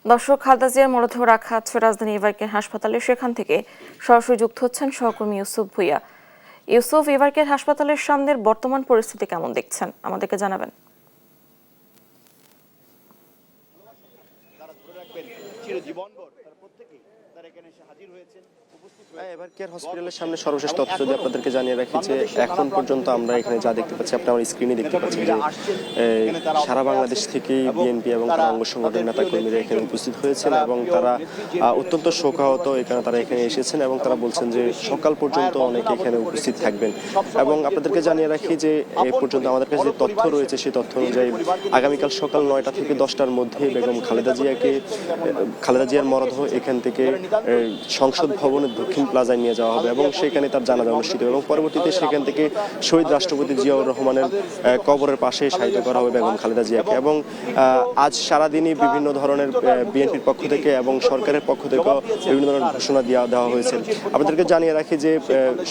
দর্শক, খালেদা জিয়ার মরদেহ রাখা আছে রাজধানী এভারকেয়ার হাসপাতালে। সেখান থেকে সরাসরি যুক্ত হচ্ছেন সহকর্মী ইউসুফ ভুইয়া। ইউসুফ, এভারকেয়ার হাসপাতালের সামনের বর্তমান পরিস্থিতি কেমন দেখছেন, আমাদেরকে জানাবেন। এভারকেয়ার হসপিটালের সামনে সর্বশেষ তথ্য যদি আপনাদেরকে জানিয়ে রাখি যে এখন পর্যন্ত আমরা এখানে যা দেখতে পাচ্ছি, আপনি আমার স্ক্রিনে দেখতে পাচ্ছেন যে সারা বাংলাদেশ থেকেই বিএনপি এবং তার অঙ্গ সংগঠনের নেতাকর্মীরা এখানে উপস্থিত হয়েছেন এবং তারা অত্যন্ত শোকাহত এখানে তারা এখানে এসেছেন এবং তারা বলছেন যে সকাল পর্যন্ত অনেকে এখানে উপস্থিত থাকবেন। এবং আপনাদেরকে জানিয়ে রাখি যে এ পর্যন্ত আমাদের কাছে যে তথ্য রয়েছে সেই তথ্য অনুযায়ী আগামীকাল সকাল 9টা থেকে 10টার মধ্যে বেগম খালেদা জিয়ার মরদেহ এখান থেকে সংসদ ভবনের দক্ষিণ প্লাজায় নিয়ে যাওয়া হবে এবং সেখানে তার জানাজা অনুষ্ঠিত হবে এবং পরবর্তীতে সেখান থেকে শহীদ রাষ্ট্রপতি জিয়াউর রহমানের কবরের পাশে শায়িত করা হবে বেগম খালেদা জিয়াকে। এবং আজ সারাদিনই বিভিন্ন ধরনের বিএনপির পক্ষ থেকে এবং সরকারের পক্ষ থেকেও বিভিন্ন ধরনের ঘোষণা দেওয়া হয়েছে। আপনাদেরকে জানিয়ে রাখি যে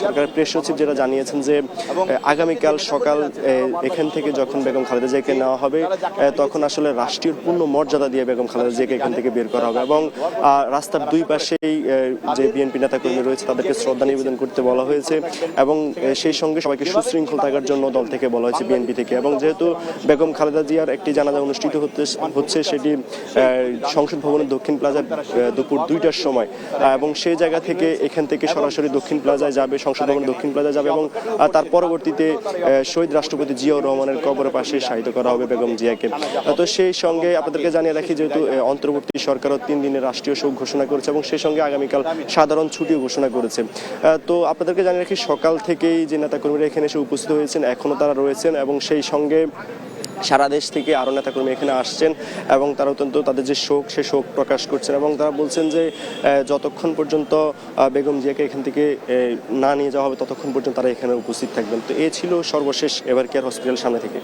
সরকারের প্রেস সচিব যেটা জানিয়েছেন যে আগামীকাল সকাল এখান থেকে যখন বেগম খালেদা জিয়াকে নেওয়া হবে তখন আসলে রাষ্ট্রীয় পূর্ণ মর্যাদা দিয়ে বেগম খালেদা জিয়াকে এখান থেকে বের করা হবে এবং রাস্তার দুই পাশেই যে বিএনপি নেতাকর্মী রয়েছে তাদেরকে শ্রদ্ধা নিবেদন করতে বলা হয়েছে এবং সেই সঙ্গে সবাইকে সুশৃঙ্খল থাকার জন্য দল থেকে বলা হয়েছে, বিএনপি থেকে। এবং যেহেতু বেগম খালেদা জিয়ার একটি জানাজা অনুষ্ঠিত হচ্ছে সেটি সংসদ ভবনের দক্ষিণ প্লাজায় দুপুর 2টার সময় এবং সেই জায়গা থেকে এখান থেকে সরাসরি দক্ষিণ প্লাজায় যাবে, সংসদ ভবন দক্ষিণ প্লাজায় যাবে এবং তার পরবর্তীতে শহীদ রাষ্ট্রপতি জিয়াউর রহমানের কবরের পাশে শায়িত করা হবে বেগম জিয়াকে। তো সেই সঙ্গে আপনাদেরকে জানিয়ে রাখি যেহেতু অন্তর্বর্তী সরকারও 3 দিনের রাষ্ট্রীয় শোক ঘোষণা করেছে এবং সেই সঙ্গে আগামীকাল সাধারণ ছুটিও ঘোষণা করেছে। তো আপনাদেরকে জানিয়ে রাখি সকাল থেকেই যে নেতাকর্মীরা এখানে এসে উপস্থিত হয়েছেন এখনো তারা রয়েছেন এবং সেই সঙ্গে সারা দেশ থেকে আরও নেতাকর্মী এখানে আসছেন এবং তারা অত্যন্ত তাদের যে শোক সে শোক প্রকাশ করছেন এবং তারা বলছেন যে যতক্ষণ পর্যন্ত বেগম জিয়াকে এখান থেকে না নিয়ে যাওয়া হবে ততক্ষণ পর্যন্ত তারা এখানে উপস্থিত থাকবেন। তো এ ছিল সর্বশেষ এভারকেয়ার হসপিটাল সামনে থেকে।